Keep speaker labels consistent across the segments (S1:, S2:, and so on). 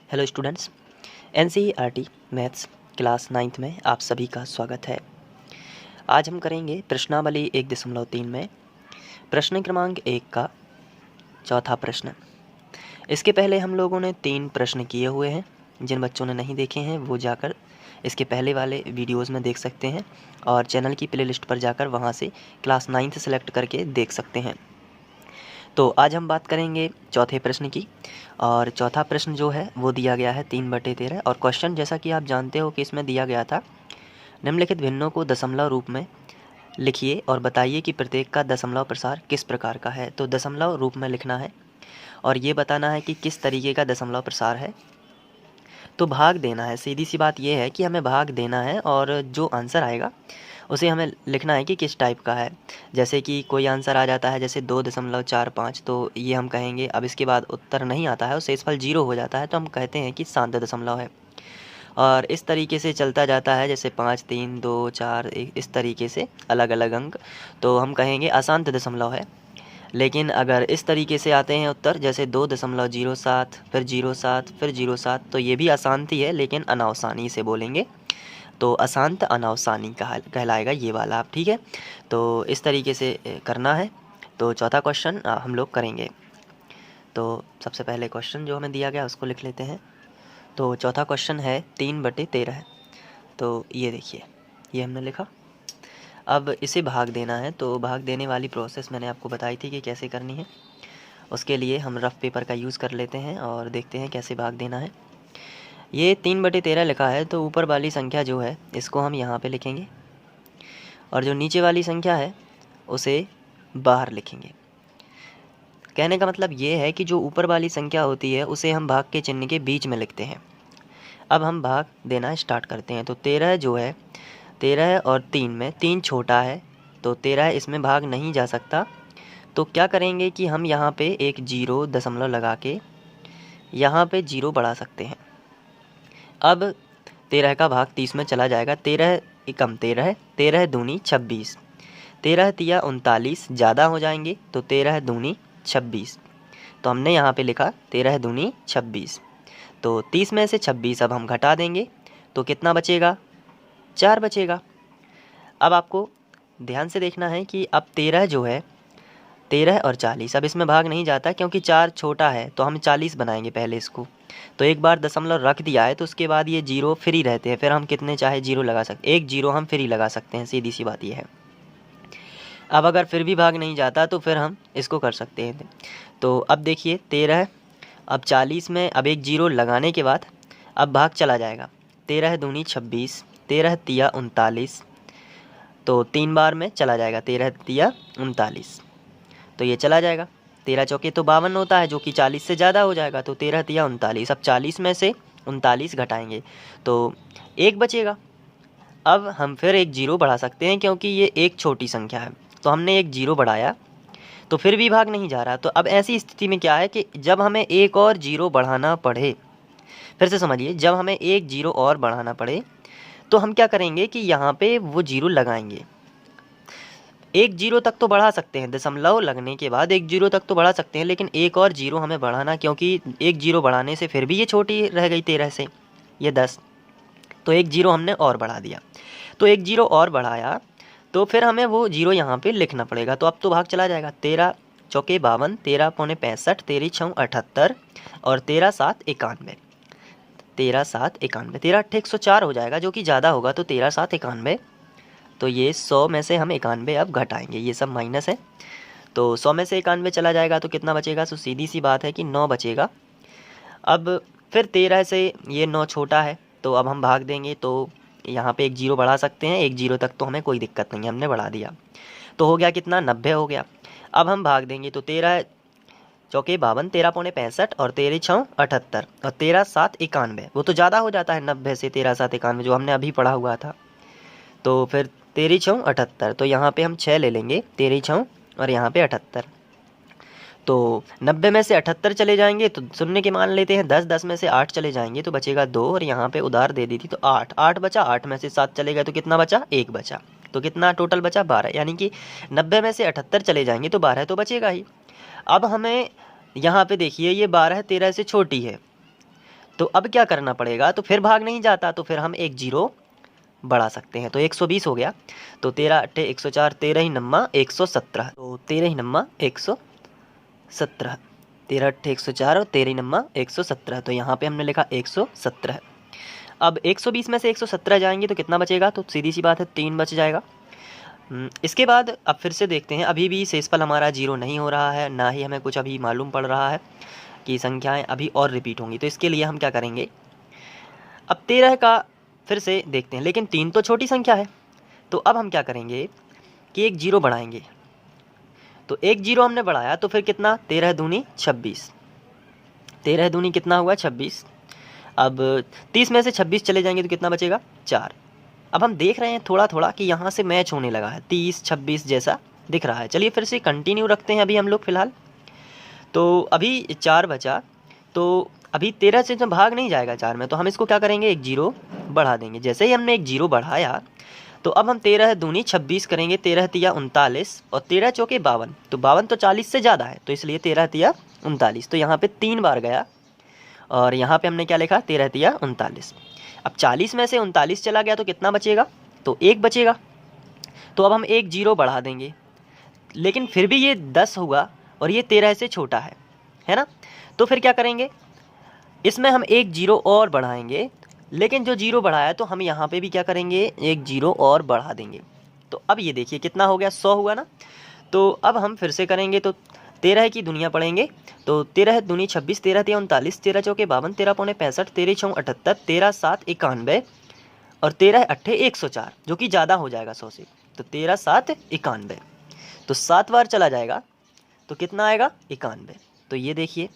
S1: Hello students, NCERT maths class 9th में आप सभी का स्वागत है। आज हम करेंगे प्रश्नावली 1.3 में प्रश्न क्रमांक 1 का चौथा प्रश्न। इसके पहले हम लोगों ने 3 प्रश्न किए हुए हैं। जिन बच्चों ने नहीं देखे हैं वो जाकर इसके पहले वाले वीडियोज़ में देख सकते हैं और चैनल की प्लेलिस्ट पर जाकर वहाँ से क्लास 9th सेलेक्ट करके देख सकते हैं। तो आज हम बात करेंगे चौथे प्रश्न की, और चौथा प्रश्न जो है वो दिया गया है 3/13 और क्वेश्चन जैसा कि आप जानते हो कि इसमें दिया गया था, निम्नलिखित भिन्नों को दशमलव रूप में लिखिए और बताइए कि प्रत्येक का दशमलव प्रसार किस प्रकार का है। तो दशमलव रूप में लिखना है और ये बताना है कि किस तरीके का दशमलव प्रसार है। तो भाग देना है, सीधी सी बात ये है कि हमें भाग देना है और जो आंसर आएगा उसे हमें लिखना है कि किस टाइप का है। जैसे कि कोई आंसर आ जाता है जैसे 2.45, तो ये हम कहेंगे, अब इसके बाद उत्तर नहीं आता है और शेषफल 0 हो जाता है तो हम कहते हैं कि शांत दशमलव है। और इस तरीके से चलता जाता है, जैसे 5, 3, 2, 4 इस तरीके से अलग अलग अंक, तो हम कहेंगे अशांत दशमलव है। लेकिन अगर इस तरीके से आते हैं उत्तर, जैसे 2.07, फिर 07, फिर 07, तो ये भी अशांत ही है लेकिन अनावसानी से बोलेंगे, तो अशांत अनावसानी कहलाएगा ये वाला। आप ठीक है, तो इस तरीके से करना है। तो चौथा क्वेश्चन हम लोग करेंगे। तो सबसे पहले क्वेश्चन जो हमें दिया गया उसको लिख लेते हैं। तो चौथा क्वेश्चन है 3/13। तो ये देखिए, ये हमने लिखा। अब इसे भाग देना है, तो भाग देने वाली प्रोसेस मैंने आपको बताई थी कि कैसे करनी है। उसके लिए हम रफ़ पेपर का यूज़ कर लेते हैं और देखते हैं कैसे भाग देना है। ये 3/13 लिखा है, तो ऊपर वाली संख्या जो है इसको हम यहाँ पे लिखेंगे और जो नीचे वाली संख्या है उसे बाहर लिखेंगे। कहने का मतलब ये है कि जो ऊपर वाली संख्या होती है उसे हम भाग के चिन्ह के बीच में लिखते हैं। अब हम भाग देना स्टार्ट करते हैं। तो 13 जो है, 13 और 3 में 3 छोटा है, तो 13 इसमें भाग नहीं जा सकता। तो क्या करेंगे कि हम यहाँ पे एक 0 दशमलव लगा के यहाँ पे 0 बढ़ा सकते हैं। अब 13 का भाग 30 में चला जाएगा। 13 एकम 13, 13 दूनी 26, 13 तिया 39 ज़्यादा हो जाएंगे, तो 13 दूनी 26। तो हमने यहाँ पे लिखा 13 दूनी 26। तो 30 में से 26 अब हम घटा देंगे, तो कितना बचेगा? 4 बचेगा। अब आपको ध्यान से देखना है कि अब 13 जो है, 13 और 40, अब इसमें भाग नहीं जाता क्योंकि 4 छोटा है, तो हम 40 बनाएंगे पहले इसको। तो एक बार दशमलव रख दिया है तो उसके बाद ये 0 फ्री रहते हैं, फिर हम कितने चाहे 0 लगा सकते, एक 0 हम फ्री लगा सकते हैं, सीधी सी बात ये है। अब अगर फिर भी भाग नहीं जाता तो फिर हम इसको कर सकते हैं। तो अब देखिए 13, अब 40 में अब एक 0 लगाने के बाद अब भाग चला जाएगा। 13 दूनी 26, 13 तिया 39, तो 3 बार में चला जाएगा, 13 तिया 39, तो ये चला जाएगा। 13 चौके तो 52 होता है, जो कि 40 से ज़्यादा हो जाएगा, तो 13 तिया 39। अब 40 में से 39 घटाएंगे तो 1 बचेगा। अब हम फिर एक 0 बढ़ा सकते हैं क्योंकि ये एक छोटी संख्या है, तो हमने एक 0 बढ़ाया तो फिर भी भाग नहीं जा रहा। तो अब ऐसी स्थिति में क्या है कि जब हमें एक और 0 बढ़ाना पड़े, फिर से समझिए, जब हमें एक 0 और बढ़ाना पड़े तो हम क्या करेंगे कि यहाँ पे वो 0 लगाएंगे। एक 0 तक तो बढ़ा सकते हैं, दशमलव लगने के बाद एक 0 तक तो बढ़ा सकते हैं, लेकिन एक और 0 हमें बढ़ाना, क्योंकि एक 0 बढ़ाने से फिर भी ये छोटी रह गई 13 से, ये 10, तो एक 0 हमने और बढ़ा दिया। तो एक 0 और बढ़ाया तो फिर हमें वो 0 यहाँ पे लिखना पड़ेगा। तो अब तो भाग चला जाएगा। 13 चौके 52, 13 पौने 65, 13 छः 78 और 13 7 91, 13 7 91, 13 8 104 हो जाएगा, जो कि ज़्यादा होगा, तो 13 7 91। तो ये 100 में से हम 91 अब घटाएंगे, ये सब माइनस है, तो 100 में से 91 चला जाएगा तो कितना बचेगा? तो सीधी सी बात है कि 9 बचेगा। अब फिर 13 से ये 9 छोटा है, तो अब हम भाग देंगे, तो यहाँ पे एक 0 बढ़ा सकते हैं, एक 0 तक तो हमें कोई दिक्कत नहीं है, हमने बढ़ा दिया, तो हो गया कितना? 90 हो गया। अब हम भाग देंगे, तो 13 चौके 52, 13 पौने 65 और 13 छः 78 और 13 7 91, वो तो ज़्यादा हो जाता है 90 से, 13 7 91 जो हमने अभी पढ़ा हुआ था। तो फिर 13 छः 78, तो यहाँ पे हम 6 ले लेंगे, 13 छः और यहाँ पे 78, तो 90 में से 78 चले जाएंगे तो शून्य के मान लेते हैं, 10 10 में से 8 चले जाएंगे तो बचेगा 2, और यहाँ पे उधार दे दी थी तो 8 8 बचा, 8 में से 7 चले गए तो कितना बचा? 1 बचा, तो कितना टोटल बचा? 12, यानी कि 90 में से 78 चले जाएंगे तो 12 तो बचेगा ही। अब हमें यहाँ पे देखिए, ये 12 13 से छोटी है, तो अब क्या करना पड़ेगा, तो फिर भाग नहीं जाता, तो फिर हम एक जीरो बढ़ा सकते हैं। तो 120 हो गया, तो 13 अट्ठे 104, 13 ही नम्मा 117, तो 13 ही नम्मा 117, 13 अट्ठे 104 और 13 ही नम्मा 117, तो यहाँ पे हमने लिखा 117। अब 120 में से 117 जाएंगे तो कितना बचेगा, तो सीधी सी बात है 3 बच जाएगा। इसके बाद अब फिर से देखते हैं, अभी भी शेषफल हमारा जीरो नहीं हो रहा है, ना ही हमें कुछ अभी मालूम पड़ रहा है कि संख्याएं अभी और रिपीट होंगी। तो इसके लिए हम क्या करेंगे, अब 13 का फिर से देखते हैं, लेकिन 3 तो छोटी संख्या है, तो अब हम क्या करेंगे कि एक जीरो बढ़ाएंगे। तो एक जीरो हमने बढ़ाया तो फिर कितना, 13 दूनी 26, 13 दूनी कितना हुआ 26। अब 30 में से 26 चले जाएंगे तो कितना बचेगा 4। अब हम देख रहे हैं थोड़ा थोड़ा कि यहाँ से मैच होने लगा है, 30 26 जैसा दिख रहा है। चलिए फिर से कंटिन्यू रखते हैं अभी हम लोग फ़िलहाल। तो अभी 4 बचा, तो अभी 13 से जब भाग नहीं जाएगा 4 में, तो हम इसको क्या करेंगे, एक जीरो बढ़ा देंगे। जैसे ही हमने एक जीरो बढ़ाया तो अब हम 13 दूनी 26 करेंगे, 13 तिया 39 और 13 चौके 52, तो 52 तो 40 से ज़्यादा है, तो इसलिए 13 तिया 39, तो यहाँ पे 3 बार गया और यहाँ पे हमने क्या लिखा, 13 तिया 39। अब 40 में से 39 चला गया तो कितना बचेगा, तो 1 बचेगा। तो अब हम एक जीरो बढ़ा देंगे, लेकिन फिर भी ये 10 हुआ और ये 13 से छोटा है ना। तो फिर क्या करेंगे, इसमें हम एक जीरो और बढ़ाएंगे, लेकिन जो जीरो बढ़ाया तो हम यहाँ पे भी क्या करेंगे, एक जीरो और बढ़ा देंगे। तो अब ये देखिए कितना हो गया, 100 हुआ ना। तो अब हम फिर से करेंगे, तो 13 की दुनिया पढ़ेंगे, तो 13 दूनी 26, 13 तिया 39, 13 चौके 52, 13 पौने 65, 13 छः 78, 13 7 91 और 13 अट्ठे 104, जो कि ज़्यादा हो जाएगा 100 से। तो 13 7 91, तो 7 बार चला जाएगा तो कितना आएगा 91। तो ये देखिए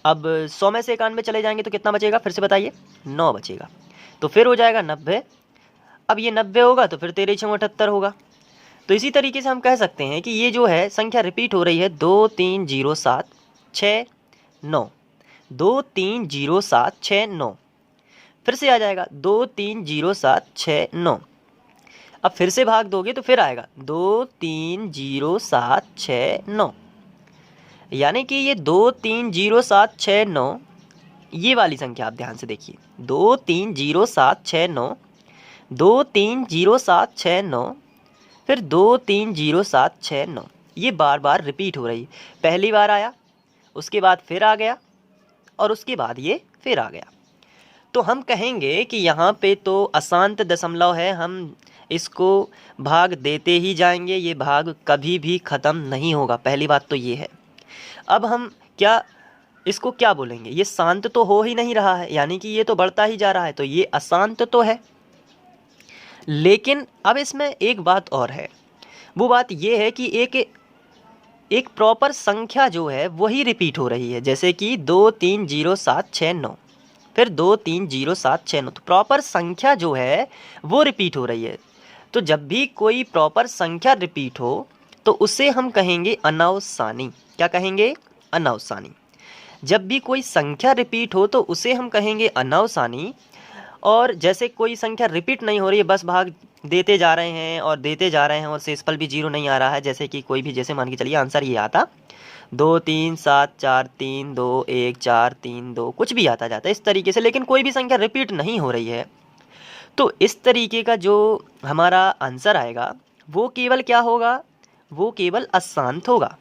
S1: अब 100 में से 91 चले जाएंगे तो कितना बचेगा, फिर से बताइए, 9 बचेगा। तो फिर हो जाएगा 90। अब ये 90 होगा तो फिर 13 छः 78 होगा। तो इसी तरीके से हम कह सकते हैं कि ये जो है संख्या रिपीट हो रही है, 2 3 0 7 6 9, 2 3 0 7 6 9, फिर से आ जाएगा 2 3 0 7 6 9। अब फिर से भाग दोगे तो फिर आएगा 2 3 0 7 6 9, यानी कि ये 2 3 0 7 6 9, ये वाली संख्या आप ध्यान से देखिए, 2 3 0 7 6 9, 2 3 0 7 6 9, फिर 2 3 0 7 6 9, ये बार बार रिपीट हो रही है। पहली बार आया, उसके बाद फिर आ गया और उसके बाद ये फिर आ गया। तो हम कहेंगे कि यहाँ पे तो अशांत दशमलव है, हम इसको भाग देते ही जाएंगे, ये भाग कभी भी ख़त्म नहीं होगा। पहली बात तो ये है। अब हम क्या इसको क्या बोलेंगे, ये शांत तो हो ही नहीं रहा है, यानी कि ये तो बढ़ता ही जा रहा है, तो ये अशांत तो है। लेकिन अब इसमें एक बात और है, वो बात ये है कि एक प्रॉपर संख्या जो है वही रिपीट हो रही है। जैसे कि 2 3 0 7 6 9, फिर 2 3 0 7 6 9, तो प्रॉपर संख्या जो है वो रिपीट हो रही है। तो जब भी कोई प्रॉपर संख्या रिपीट हो तो उसे हम कहेंगे अनावसानी। क्या कहेंगे, अनावसानी। जब भी कोई संख्या रिपीट हो तो उसे हम कहेंगे अनावसानी। और जैसे कोई संख्या रिपीट नहीं हो रही है, बस भाग देते जा रहे हैं और देते जा रहे हैं और शेषफल भी जीरो नहीं आ रहा है, जैसे कि कोई भी, जैसे मान के चलिए आंसर ये आता 2 3 7 4 3 2 1 4 3 2, कुछ भी आता जाता है इस तरीके से, लेकिन कोई भी संख्या रिपीट नहीं हो रही है, तो इस तरीके का जो हमारा आंसर आएगा वो केवल क्या होगा, वो केवल अशांत होगा।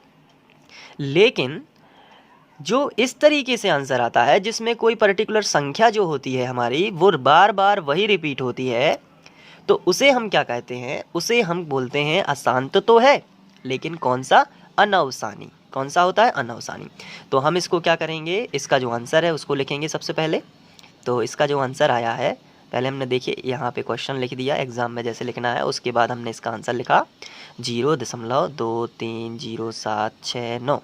S1: लेकिन जो इस तरीके से आंसर आता है जिसमें कोई पर्टिकुलर संख्या जो होती है हमारी वो बार बार वही रिपीट होती है, तो उसे हम क्या कहते हैं, उसे हम बोलते हैं अशांत तो है, लेकिन कौन सा, अनावसानी। कौन सा होता है, अनावसानी। तो हम इसको क्या करेंगे, इसका जो आंसर है उसको लिखेंगे सबसे पहले। तो इसका जो आंसर आया है, पहले हमने देखिए यहाँ पे क्वेश्चन लिख दिया एग्ज़ाम में जैसे लिखना है, उसके बाद हमने इसका आंसर लिखा 0.230769,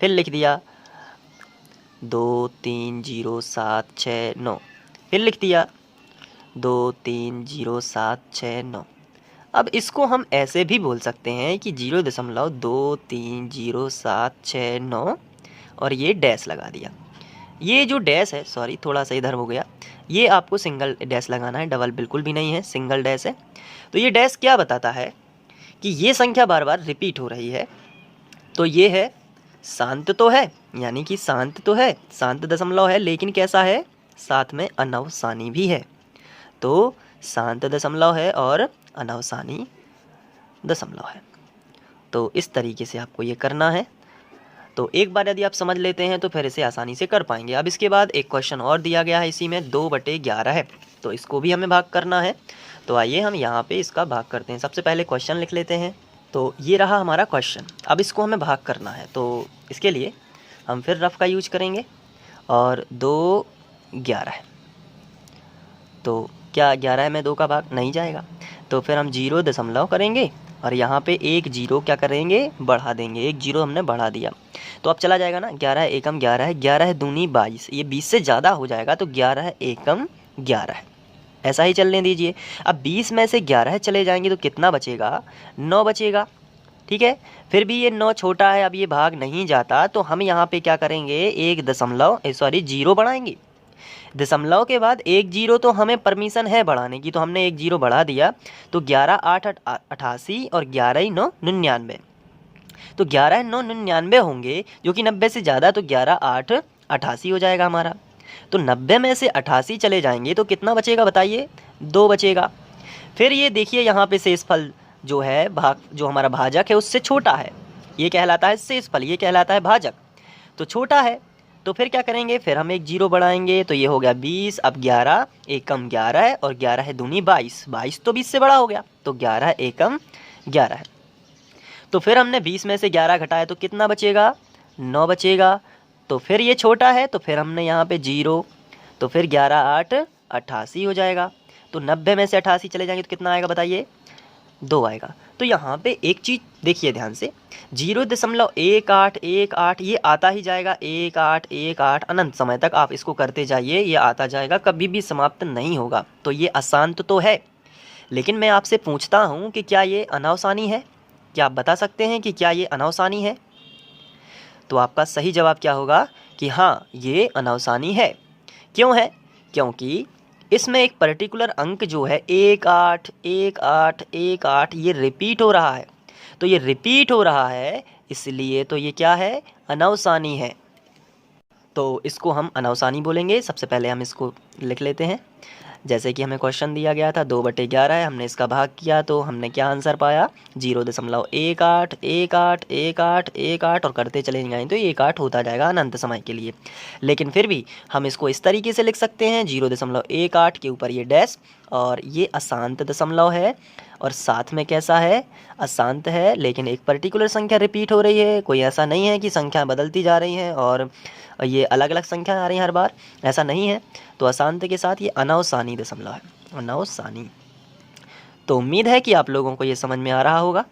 S1: फिर लिख दिया 23076 फिर लिख दिया 23076। अब इसको हम ऐसे भी बोल सकते हैं कि 0.23076 और ये डैश लगा दिया। ये जो डैश है, सॉरी थोड़ा सा इधर हो गया, ये आपको सिंगल डैश लगाना है, डबल बिल्कुल भी नहीं है, सिंगल डैश है। तो ये डैश क्या बताता है कि ये संख्या बार बार रिपीट हो रही है, तो ये है शांत तो है, यानी कि शांत तो है, शांत दशमलव है, लेकिन कैसा है, साथ में अनवसानी भी है। तो शांत दशमलव है और अनवसानी दशमलव है। तो इस तरीके से आपको ये करना है। तो एक बार यदि आप समझ लेते हैं तो फिर इसे आसानी से कर पाएंगे। अब इसके बाद एक क्वेश्चन और दिया गया है, इसी में 2/11 है, तो इसको भी हमें भाग करना है। तो आइए हम यहाँ पे इसका भाग करते हैं। सबसे पहले क्वेश्चन लिख लेते हैं। तो ये रहा हमारा क्वेश्चन। अब इसको हमें भाग करना है, तो इसके लिए हम फिर रफ का यूज करेंगे और 2/11 है, तो क्या 11 में 2 का भाग नहीं जाएगा, तो फिर हम 0 दशमलव करेंगे और यहाँ पे एक 0 क्या करेंगे, बढ़ा देंगे। एक 0 हमने बढ़ा दिया तो अब चला जाएगा ना, 11 एकम 11 है, 11 दूनी 22, ये 20 से ज़्यादा हो जाएगा, तो 11 एकम 11 है, ऐसा ही चलने दीजिए। अब 20 में से 11 चले जाएंगे तो कितना बचेगा, 9 बचेगा। ठीक है, फिर भी ये 9 छोटा है, अब ये भाग नहीं जाता, तो हम यहाँ पे क्या करेंगे, एक दशमलव 0 बढ़ाएंगे। दशमलव के बाद एक 0 तो हमें परमिशन है बढ़ाने की, तो हमने एक 0 बढ़ा दिया, तो 11 8 88 और 11 9 99, तो 11 9 99 होंगे, जो कि 90 से ज़्यादा, तो 11 8 88 हो जाएगा हमारा। तो 90 में से 88 चले जाएंगे तो कितना बचेगा बताइए, 2 बचेगा। फिर ये देखिए यहाँ पे शेषफल जो है, भाग जो हमारा भाजक है उससे छोटा है, ये कहलाता है शेषफल, ये कहलाता है भाजक, तो छोटा है। तो फिर क्या करेंगे, फिर हम एक 0 बढ़ाएंगे, तो ये हो गया 20। अब 11 एकम 11 है और 11 दूनी 22, 22 तो 20 से बड़ा हो गया, तो 11 एकम 11 है। तो फिर हमने 20 में से 11 घटाया तो कितना बचेगा, 9 बचेगा। तो फिर ये छोटा है, तो फिर हमने यहाँ पे 0, तो फिर 11 8 88 हो जाएगा। तो 90 में से 88 चले जाएंगे तो कितना आएगा बताइए, 2 आएगा। तो यहाँ पे एक चीज़ देखिए ध्यान से, 0.1818 ये आता ही जाएगा, 1818 अनंत समय तक आप इसको करते जाइए, ये आता जाएगा, कभी भी समाप्त नहीं होगा। तो ये अशांत तो है, लेकिन मैं आपसे पूछता हूँ कि क्या ये अनावसानी है, क्या आप बता सकते हैं कि क्या ये अनावसानी है? तो आपका सही जवाब क्या होगा कि हाँ, ये अनावसानी है। क्यों है, क्योंकि इसमें एक पर्टिकुलर अंक जो है 181818 ये रिपीट हो रहा है, तो ये रिपीट हो रहा है, इसलिए तो ये क्या है, अनावसानी है। तो इसको हम अनावसानी बोलेंगे। सबसे पहले हम इसको लिख लेते हैं, जैसे कि हमें क्वेश्चन दिया गया था 2/11 है, हमने इसका भाग किया तो हमने क्या आंसर पाया, 0.181818 और करते चले जाएंगे तो 18 होता जाएगा अनंत समय के लिए। लेकिन फिर भी हम इसको इस तरीके से लिख सकते हैं, 0.18 के ऊपर ये डैश, और ये अशांत दशमलव है, और साथ में कैसा है, अशांत है, लेकिन एक पर्टिकुलर संख्या रिपीट हो रही है, कोई ऐसा नहीं है कि संख्या बदलती जा रही हैं और ये अलग अलग संख्या आ रही हैं हर बार, ऐसा नहीं है। तो अशांत के साथ ये अनावसानी दशमलव है, अनावसानी। तो उम्मीद है कि आप लोगों को ये समझ में आ रहा होगा,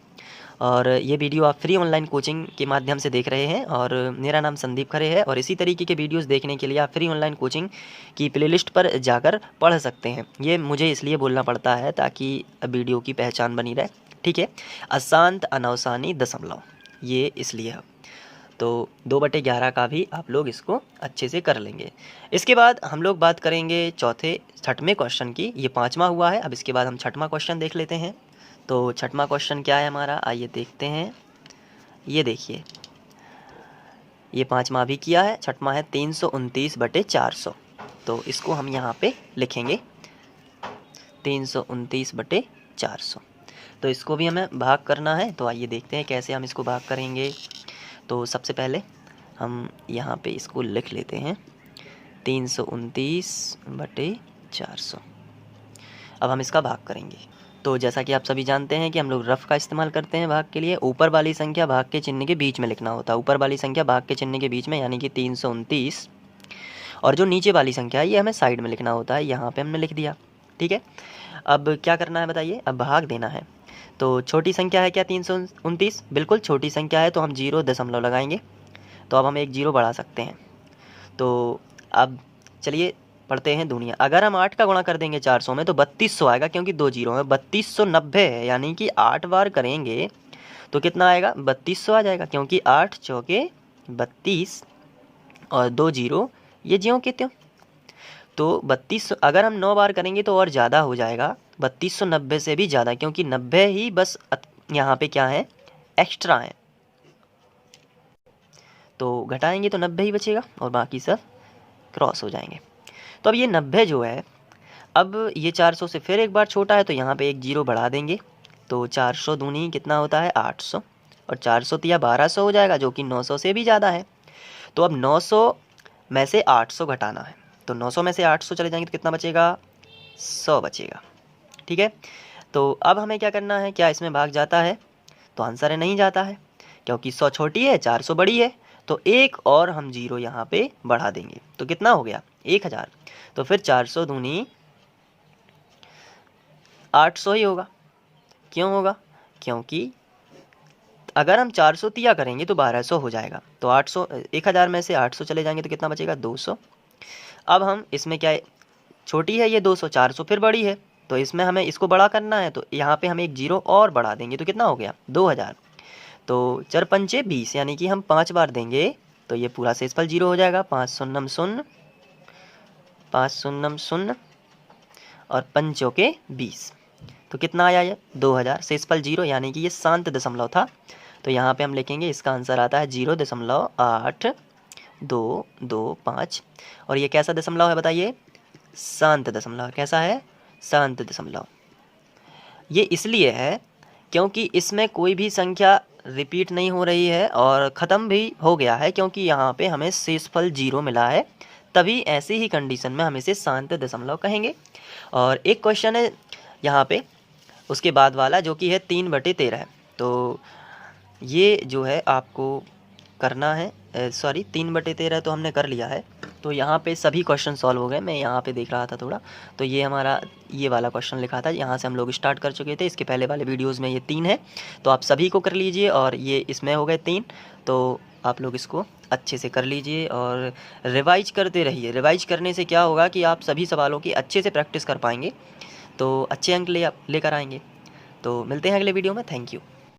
S1: और ये वीडियो आप फ्री ऑनलाइन कोचिंग के माध्यम से देख रहे हैं, और मेरा नाम संदीप खरे है, और इसी तरीके के वीडियोस देखने के लिए आप फ्री ऑनलाइन कोचिंग की प्लेलिस्ट पर जाकर पढ़ सकते हैं। ये मुझे इसलिए बोलना पड़ता है ताकि वीडियो की पहचान बनी रहे, ठीक है। अशांत अनावसानी दशमलव, ये इसलिए है। तो 2/11 का भी आप लोग इसको अच्छे से कर लेंगे। इसके बाद हम लोग बात करेंगे छठवें क्वेश्चन की, ये 5वां हुआ है। अब इसके बाद हम 6वां क्वेश्चन देख लेते हैं। तो 6वां क्वेश्चन क्या है हमारा, आइए देखते हैं। ये देखिए, ये 5वां भी किया है, 6वां है 329/400। तो इसको हम यहाँ पे लिखेंगे 329/400। तो इसको भी हमें भाग करना है, तो आइए देखते हैं कैसे हम इसको भाग करेंगे। तो सबसे पहले हम यहाँ पे इसको लिख लेते हैं 329/400। अब हम इसका भाग करेंगे। तो जैसा कि आप सभी जानते हैं कि हम लोग रफ का इस्तेमाल करते हैं भाग के लिए। ऊपर वाली संख्या भाग के चिन्ह के बीच में लिखना होता है, ऊपर वाली संख्या भाग के चिन्ह के बीच में, यानी कि 329, और जो नीचे वाली संख्या है ये हमें साइड में लिखना होता है। यहाँ पे हमने लिख दिया, ठीक है। अब क्या करना है बताइए, अब भाग देना है। तो छोटी संख्या है क्या 329, बिल्कुल छोटी संख्या है, तो हम 0 दशमलव लगाएंगे, तो अब हम एक 0 बढ़ा सकते हैं। तो अब चलिए पढ़ते हैं दुनिया। अगर हम 8 का गुणा कर देंगे 400 में तो 3200 आएगा, क्योंकि 2 0 है, 3290 है, यानी कि 8 बार करेंगे तो कितना आएगा, 3200 आ जाएगा, क्योंकि 8 चौके 32 और 2 0 ये ज्यों के त्यों। तो 3200 अगर हम 9 बार करेंगे तो और ज़्यादा हो जाएगा, 3290 से भी ज़्यादा, क्योंकि 90 ही बस यहाँ पे क्या है, एक्स्ट्रा है। तो घटाएंगे तो 90 ही बचेगा और बाकी सब क्रॉस हो जाएंगे। तो अब ये 90 जो है, अब ये 400 से फिर एक बार छोटा है तो यहाँ पे एक जीरो बढ़ा देंगे, तो 400 दूनी कितना होता है 800, और 400 तिया 1200 हो जाएगा जो कि 900 से भी ज़्यादा है। तो अब 900 में से 800 घटाना है, तो 900 में से 800 चले जाएंगे तो कितना बचेगा 100 बचेगा। ठीक है, तो अब हमें क्या करना है, क्या इसमें भाग जाता है, तो आंसर है नहीं जाता है, क्योंकि 100 छोटी है 400 बड़ी है। तो एक और हम जीरो यहाँ पे बढ़ा देंगे तो कितना हो गया 1000। तो फिर 400 दूनी 800 ही होगा। क्यों होगा, क्योंकि अगर हम 400 तिया करेंगे तो 1200 हो जाएगा, तो 800 1000 में से 800 चले जाएंगे तो कितना बचेगा 200। अब हम इसमें क्या है, छोटी है ये 200, 400 फिर बड़ी है, तो इसमें हमें इसको बड़ा करना है, तो यहाँ पे हम एक जीरो और बढ़ा देंगे तो कितना हो गया 2000। तो 4 पंचे 20, यानी कि हम 5 बार देंगे तो ये पूरा शेषफल जीरो हो जाएगा। 5 शून्यम शून्य, 5 शून्यम शून्य और पंचों के 20, तो कितना आया ये 2000, शेषफल जीरो, यानी कि ये शांत दशमलव था। तो यहाँ पे हम लिखेंगे इसका आंसर आता है 0.8225। और ये कैसा दशमलव है बताइए, शांत दशमलव। कैसा है, शांत दशमलव। ये इसलिए है क्योंकि इसमें कोई भी संख्या रिपीट नहीं हो रही है और ख़त्म भी हो गया है, क्योंकि यहाँ पे हमें शेषफल जीरो मिला है, तभी ऐसी ही कंडीशन में हम इसे शांत दशमलव कहेंगे। और एक क्वेश्चन है यहाँ पे उसके बाद वाला, जो कि है 3/13 है। तो ये जो है आपको करना है, सॉरी 3/13 तो हमने कर लिया है। तो यहाँ पे सभी क्वेश्चन सॉल्व हो गए, मैं यहाँ पे देख रहा था थोड़ा, तो ये हमारा ये वाला क्वेश्चन लिखा था, यहाँ से हम लोग स्टार्ट कर चुके थे। इसके पहले वाले वीडियोज़ में ये 3 है, तो आप सभी को कर लीजिए, और ये इसमें हो गए 3, तो आप लोग इसको अच्छे से कर लीजिए और रिवाइज करते रहिए। रिवाइज करने से क्या होगा कि आप सभी सवालों की अच्छे से प्रैक्टिस कर पाएंगे, तो अच्छे अंक लेकर आएंगे। तो मिलते हैं अगले वीडियो में। Thank you.